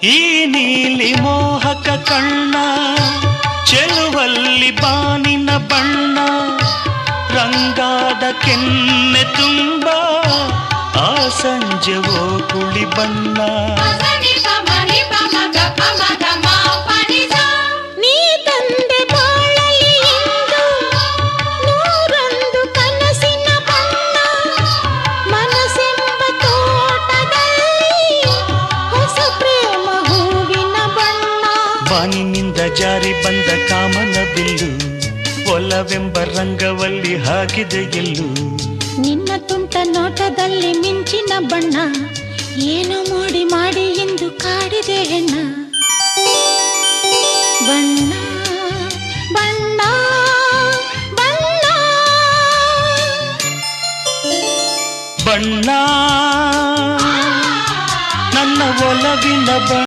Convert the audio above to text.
ಈ ನೀಲಿ ಮೋಹಕ ಕಣ್ಣ ಚೆಲುವಲ್ಲಿ ಬಾನಿನ ಬಣ್ಣ ರಂಗಾದ ಕೆನ್ನೆ ತುಂಬ ಆ ಸಂಜೆವೋ ಕುಳಿ ಬಣ್ಣ ನೀ ತಂದೆ ಬಾಳಲಿ ಇಂದು ನೂರೊಂದು ಕನಸಿನ ಬಣ್ಣ ಮನಸ್ಸೆಂಬ ತೋಟದಲ್ಲಿ ಹೊಸ ಪ್ರೇಮ ಹೂವಿನ ಬಣ್ಣ ಬಾನಿನಿಂದ ಜಾರಿ ಬಂದ ಕಾಮನ ಬಿಲ್ಲು ಒಲವೆಂಬ ರಂಗವಲ್ಲಿ ಹಾಕಿದೆ ಎಲ್ಲೂ ನಿನ್ನ ತುಂಟ ನೋಟದಲ್ಲಿ ಮಿಂಚಿನ ಬಣ್ಣ ಏನು ಮೋಡಿ ಮಾಡಿ ಎಂದು ಕಾಡಿದೆ ಹೆಣ್ಣ ಬಣ್ಣ ಬಣ್ಣ ಬಣ್ಣ ಬಣ್ಣ ನನ್ನ ಒಲವಿನ ಬಣ್ಣ